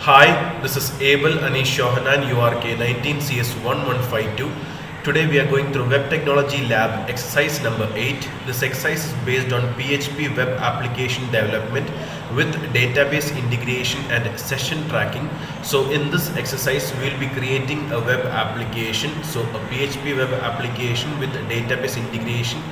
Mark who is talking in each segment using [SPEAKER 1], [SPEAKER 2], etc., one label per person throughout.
[SPEAKER 1] Hi, this is Abel Anish Shohanan, URK 19CS1152. Today we are going through Web Technology Lab exercise number 8. This exercise is based on PHP web application development with database integration and session tracking. So in this exercise we will be creating a web application. So a PHP web application with database integration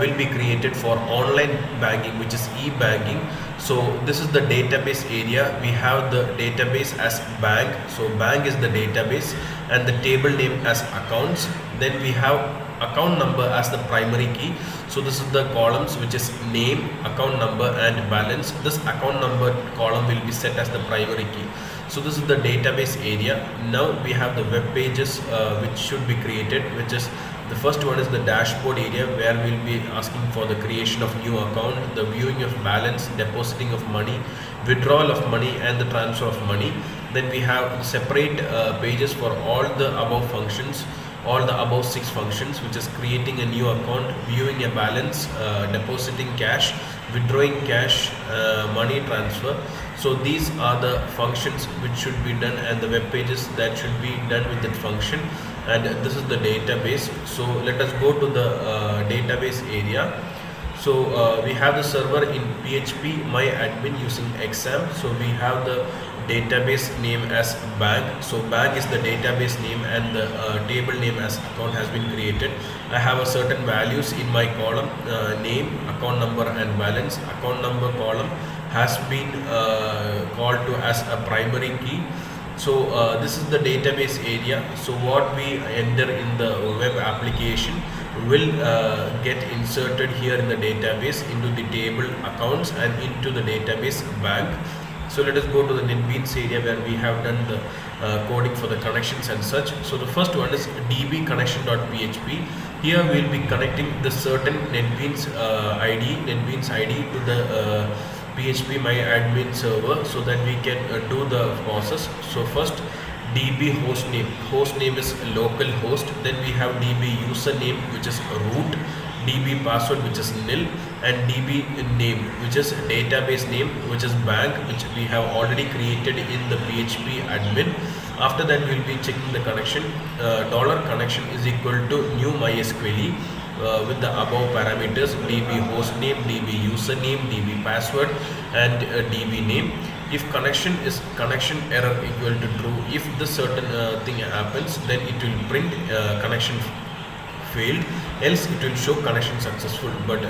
[SPEAKER 1] will be created for online banking, which is e-banking. So this is the database area. We have the database as bank, so bank is the database, and the table name as accounts. Then we have account number as the primary key. So this is the columns, which is name, account number and balance. This account number column will be set as the primary key. So this is the database area. Now we have the web pages which should be created, which is the first one is the dashboard area, where we'll be asking for the creation of new account, the viewing of balance, depositing of money, withdrawal of money and the transfer of money. Then we have separate pages for all the above functions, all the above 6 functions, which is creating a new account, viewing a balance, depositing cash, withdrawing cash, money transfer. So these are the functions which should be done, and the web pages that should be done with that function. And this is the database. So let us go to the database area. So we have the server in PHP my admin using exam. So we have the database name as bank. So bank is the database name, and the table name as account has been created. I have a certain values in my column, name, account number and balance. Account number column has been called to as a primary key. So this is the database area. So what we enter in the web application will get inserted here in the database into the table accounts and into the database bank. So let us go to the NetBeans area, where we have done the coding for the connections and such. So the first one is db connection.php. Here we will be connecting the certain NetBeans ID to the PHP my admin server, so that we can do the process. So first db host name is local host. Then we have db username, which is root, db password, which is nil, and db name, which is database name, which is bank, which we have already created in the PHP admin. After that we will be checking the connection. $connection is equal to new MySQL with the above parameters: db host name, db username, db password and db name. If connection is connection error equal to true, if this certain thing happens, then it will print connection failed, else it will show connection successful. But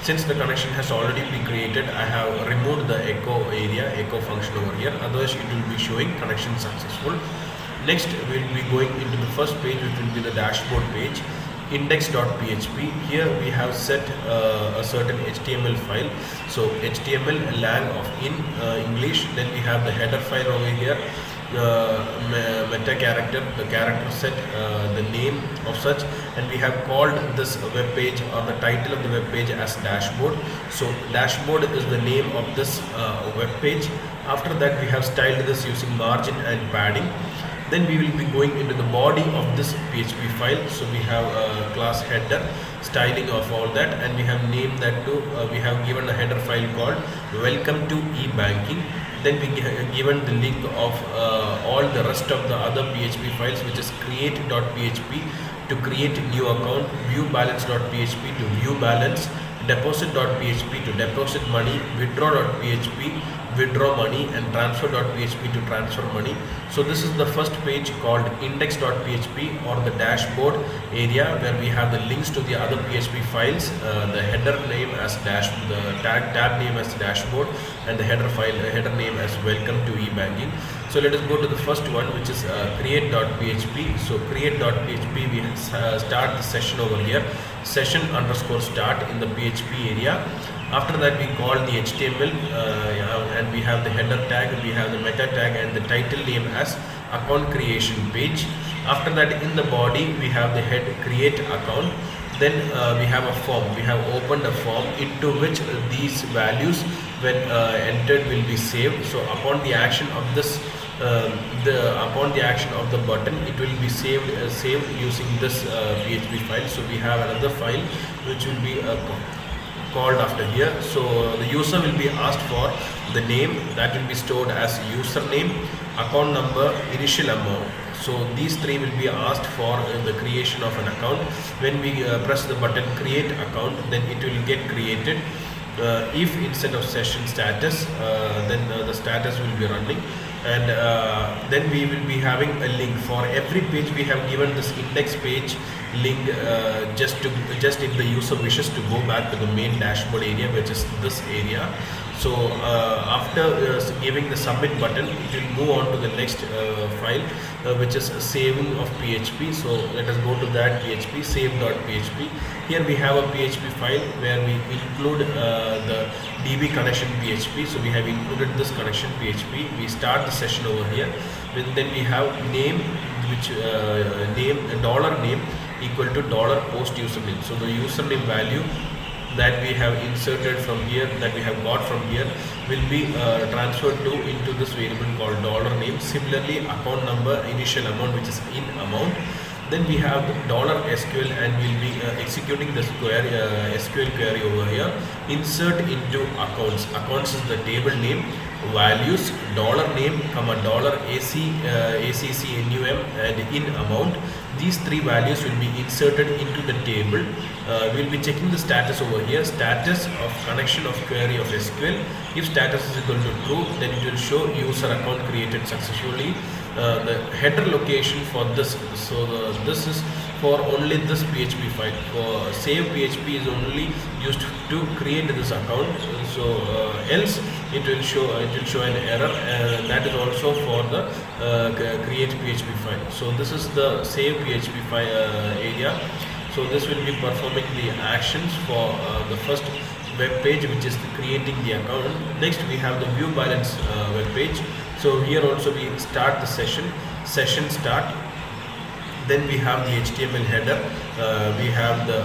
[SPEAKER 1] since the connection has already been created, I have removed the echo function over here. Otherwise it will be showing connection successful. Next we will be going into the first page, which will be the dashboard page. Index.php. Here we have set a certain HTML file. So HTML lang of in English. Then we have the header file over here, meta character, the character set, the name of such, and we have called this web page, or the title of the web page, as dashboard. So dashboard is the name of this web page. After that we have styled this using margin and padding. Then we will be going into the body of this PHP file. So we have a class header, styling of all that, and we have named that to, we have given a header file called welcome to e-banking. Then we given the link of all the rest of the other PHP files, which is create.php to create new account, viewbalance.php to view balance, deposit.php to deposit money, withdraw.php withdraw money, and transfer.php to transfer money. So this is the first page called index.php, or the dashboard area, where we have the links to the other PHP files, the header name as the tab name as dashboard, and the header name as welcome to e-banking. So let us go to the first one, which is create.php. So create.php, we start the session over here, session_start in the PHP area. After that we call the HTML and we have the header tag, we have the meta tag, and the title name as account creation page. After that, in the body we have the head create account. Then we have a form. We have opened a form into which these values, when entered, will be saved. So upon the action of this upon the action of the button, it will be saved using this PHP file. So we have another file which will be called after here. So the user will be asked for the name, that will be stored as username, account number, initial amount. So these three will be asked for the creation of an account. When we press the button create account, then it will get created. If instead of session status, then the status will be running, and then we will be having a link for every page. We have given this index page link just if the user wishes to go back to the main dashboard area, which is this area. So after giving the submit button, it will move on to the next file, which is saving of PHP. So let us go to that PHP, save.php. Here we have a PHP file where we include the DB connection PHP. So we have included this connection PHP. We start the session over here. Then we have name, which $name equal to $post username. So the username value that we have inserted from here, that we have got from here, will be transferred into this variable called $name. Similarly, account number, initial amount, which is in amount. Then we have the $SQL, and we'll be executing this query, SQL query over here. Insert into accounts. Accounts is the table name, values, $name, comma $ACCNUM, and in amount. These three values will be inserted into the table. We'll be checking the status over here. Status of connection of query of SQL. If status is equal to true, then it will show user account created successfully. The header location for this, so this is for only this PHP file. For save PHP is only used to create this account. So else it will show an error. That is also for the create PHP file. So this is the save PHP file area. So this will be performing the actions for the first web page, which is creating the account. Next we have the view balance web page. So here also we start the session start. Then we have the HTML header. We have the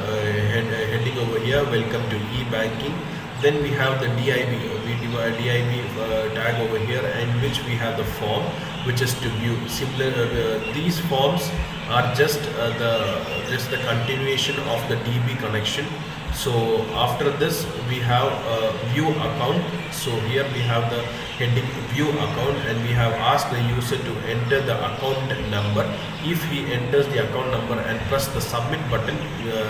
[SPEAKER 1] heading over here, welcome to e-banking. Then we have the DIV tag over here, in which we have the form, which is to view. Similar, these forms are just the continuation of the DB connection. So after this we have view account. So here we have the heading view account, and we have asked the user to enter the account number. If he enters the account number and press the submit button,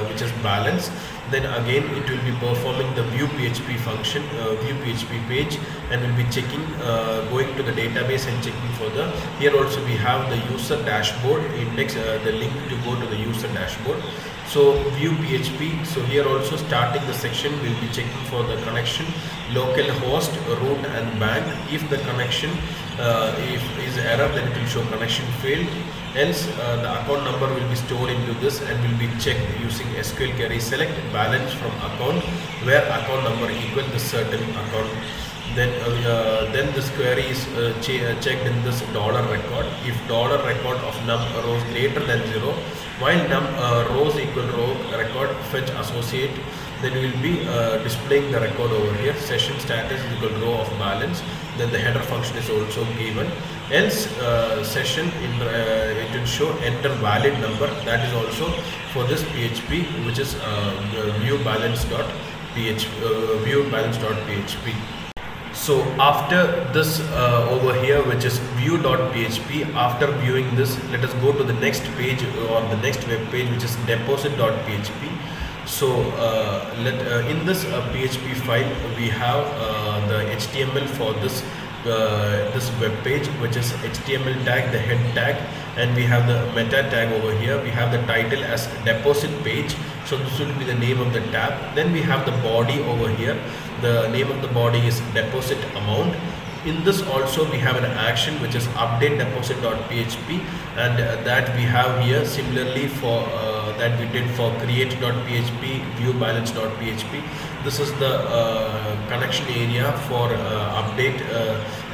[SPEAKER 1] which is balance, then again it will be performing the view PHP function, view PHP page, and will be checking, going to the database and checking for the, here also we have the user dashboard index, the link to go to the user dashboard. So view PHP. So here also starting the section, we'll be checking for the connection, local host, root, and bank. If the connection if is error, then it will show connection failed. Else the account number will be stored into this and will be checked using SQL query. Select balance from account where account number equal the certain account. Then this query is checked in this $record. If $record of num rows greater than 0, while num rows equal row record, fetch associate, then we will be displaying the record over here. Session status is equal row of balance. Then the header function is also given. Else session it will show enter valid number. That is also for this PHP, which is viewbalance.php. So after this over here, which is view.php, after viewing this, let us go to the next page or the next web page, which is deposit.php. So in this PHP file, we have the HTML for this web page, which is HTML tag, the head tag, and we have the meta tag over here. We have the title as deposit page, so this will be the name of the tab. Then we have the body over here. The name of the body is deposit amount. In this also we have an action, which is update deposit.php, and that we have here similarly for that we did for create.php, viewbalance.php. This is the connection area for update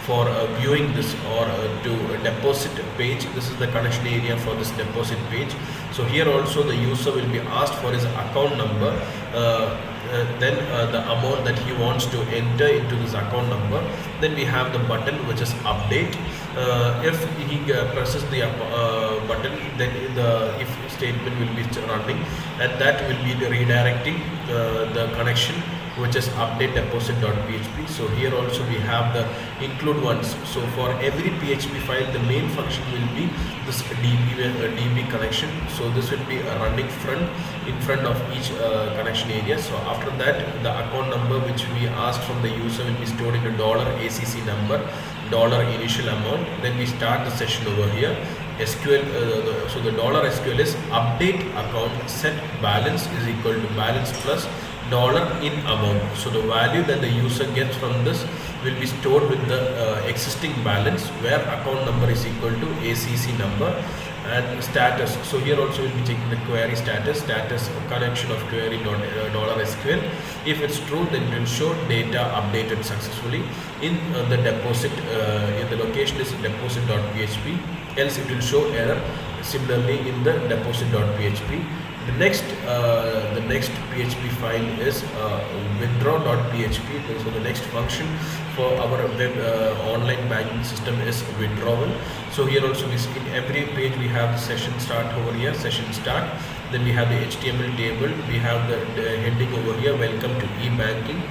[SPEAKER 1] for viewing this or to deposit page. This is the connection area for this deposit page. So here also the user will be asked for his account number, then the amount that he wants to enter into this account number. Then we have the button, which is update. If he presses the button, then the if statement will be running, and that will be redirecting the connection which is update deposit.php. So here also we have the include ones. So for every PHP file, the main function will be this DB connection. So this will be running in front of each connection area. So after that, the account number which we asked from the user will be stored in a $ACC number, $initial amount. Then we start the session over here. SQL, so the $SQL is update account set balance is equal to balance plus $in amount. So the value that the user gets from this will be stored with the existing balance, where account number is equal to ACC number, and status. So here also we'll be checking the query status connection of query $SQL. If it's true, then it will show data updated successfully in the deposit. If the location is deposit.php, else it will show error similarly in the deposit.php. The next PHP file is withdraw.php. So the next function for our web online banking system is withdrawal. So here also we see in every page we have the session start over here, session start. Then we have the HTML table. We have the heading over here, welcome to e-banking.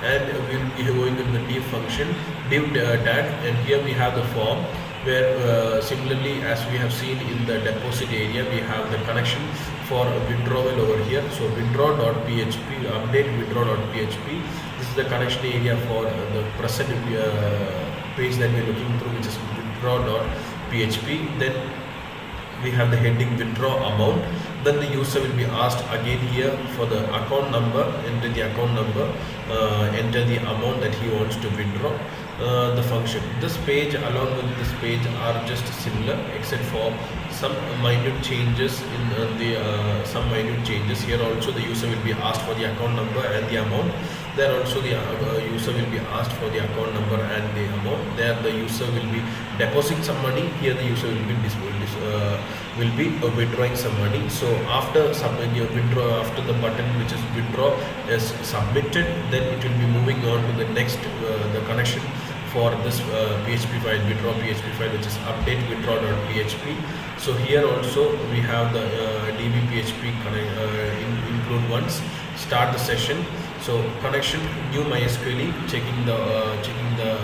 [SPEAKER 1] And we will be going in the div function, div tag, and here we have the form, where similarly as we have seen in the deposit area, we have the connection for withdrawal over here. So withdraw.php, update withdraw.php. This is the connection area for the present page that we are looking through, which is withdraw.php. Then we have the heading withdraw amount. Then the user will be asked again here for the account number, enter the account number, enter the amount that he wants to withdraw. The function. This page along with this page are just similar, except for some minute changes in some minute changes. Here also the user will be asked for the account number and the amount. There also the user will be asked for the account number and the amount. There the user will be depositing some money. Here the user will be withdrawing some money. So after submitting your withdraw, after the button which is withdraw is submitted, then it will be moving on to the next the connection for this PHP file, withdraw PHP file, which is update withdraw.php. So here also we have the DB PHP include once, start the session. So connection new MySQL, checking the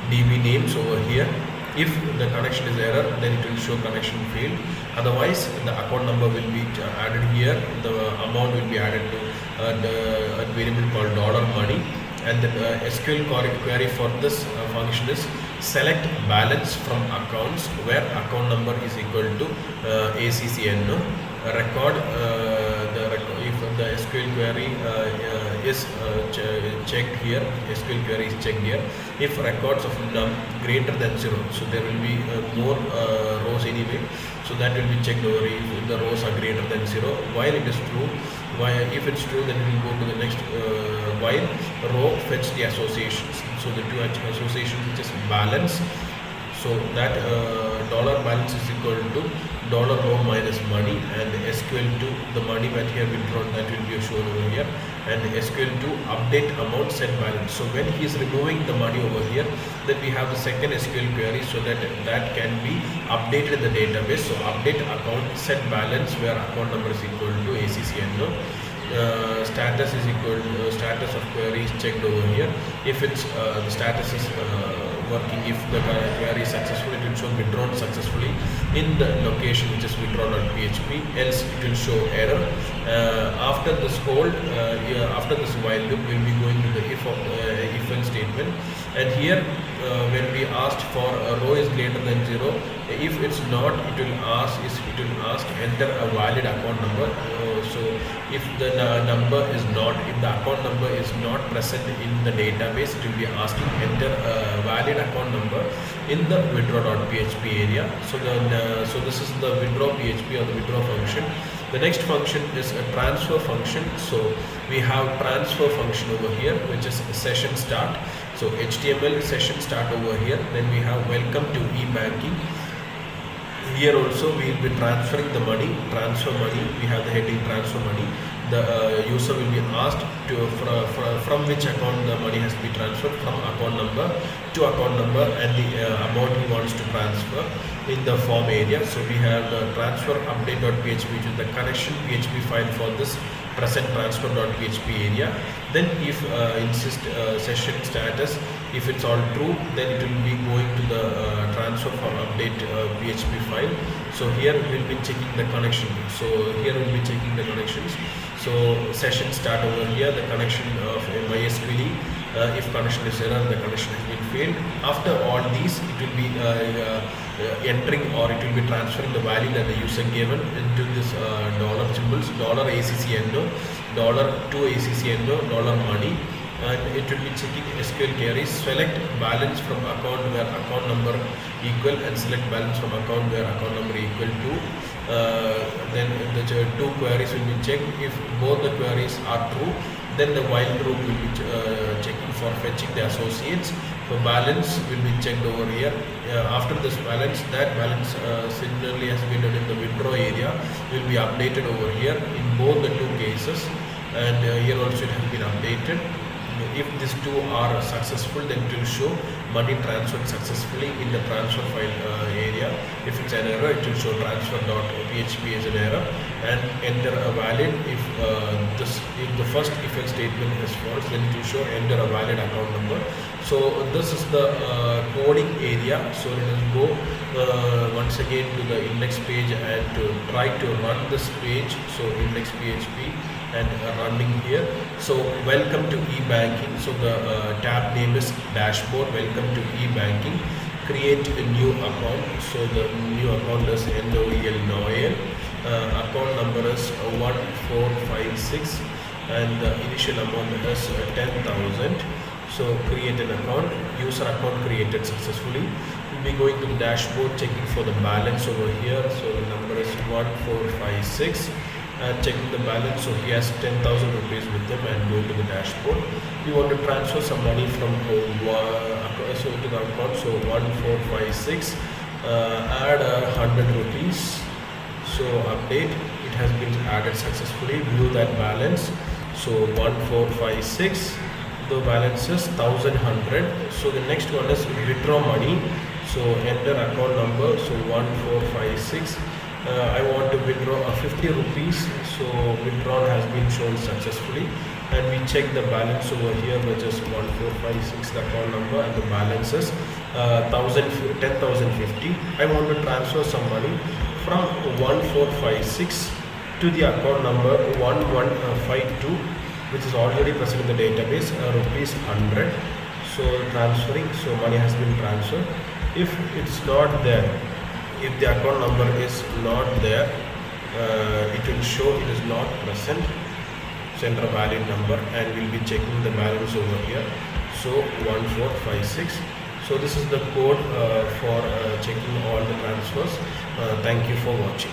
[SPEAKER 1] DB names over here. If the connection is error, then it will show connection failed. Otherwise, the account number will be added here. The amount will be added to a variable called $money. And the SQL query for this function is select balance from accounts where account number is equal to ACCN. Record if the SQL query is checked here, SQL query is checked here. If records of num greater than 0, so there will be more rows anyway, so that will be checked over if the rows are greater than 0. While it is true, if it's true, then we will go to the next while row fetch the associations. So the two associations, which is balance, so that dollar balance is equal to dollar row minus money, and SQL to the money that here withdrawn, that will be shown over here, and SQL to update amount set balance. So when he is removing the money over here, then we have the second SQL query, so that can be updated in the database. So update account set balance where account number is equal to ACCN. Status is equal to status of query is checked over here. If it's the status is working, if the query is successful, it will show withdrawn successfully in the location which is withdraw.php, else it will show error. After this hold, after this while loop, we will be going to the if else statement, and here when we asked for a row is greater than 0, if it's not, it will ask enter a valid account number. So if the number is not, if the account number is not present in the database, it will be asking enter a valid account number in the withdraw.php area. So so this is the withdraw PHP or the withdraw function. The next function is a transfer function. So we have transfer function over here, which is session start. So HTML session start over here. Then we have welcome to e-banking. Here also we will be transferring the money, transfer money. We have the heading transfer money. The user will be asked to from which account the money has to be transferred, from account number to account number, and the amount he wants wants to transfer in the form area. So we have the transfer update.php, which is the connection PHP file for this present transfer.php area. Then if insist session status, if it's all true, then it will be going to the transfer for update PHP file. So here we'll be checking the connection. So here we'll be checking the connections. So session start over here, the connection of MySQL. If connection is error, the connection has been failed. After all these, it will be entering, or it will be transferring the value that the user given into this dollar symbols, $ACCNO, $2ACCNO, $money, and it will be checking SQL queries. Select balance from account where account number equal, and select balance from account where account number equal to. Then the two queries will be checked. If both the queries are true, then the while loop will be checking for fetching the associates. So balance will be checked over here. After this balance, that balance similarly has been done in the withdraw area, will be updated over here in both the two cases, and here also it has been updated. If these two are successful, then it will show money transferred successfully in the transfer file area. If it's an error, it will show transfer.php as an error, and enter a valid. If the first if else statement is false, then it will show enter a valid account number. So this is the coding area. So let us go once again to the index page and to try to run this page. So index PHP and running here. So welcome to e-banking. So the tab name is dashboard. Welcome to e-banking. Create a new account. So the new account is Noel. Account number is 1456, and the initial amount is 10,000. So create an account. User account created successfully. We'll be going to the dashboard, checking for the balance over here. So the number is 1456. And checking the balance, so he has 10,000 rupees with him, and go to the dashboard. We want to transfer some money from to the account, so 1456, add 100 rupees. So update, it has been added successfully. View that balance. So 1456, the balance is 1100. So the next one is withdraw money. So enter account number, so 1456. I want to withdraw 50 rupees. So withdrawn has been shown successfully, and we check the balance over here, which is 1456, the account number, and the balance is 10,050. I want to transfer some money from 1456 to the account number 1152, which is already present in the database, rupees 100. So transferring, so money has been transferred. If it's not there, if the account number is not there, it will show it is not present. Enter a valid number, and we'll be checking the balance over here. So 1456. So this is the code for checking all the transfers. Thank you for watching.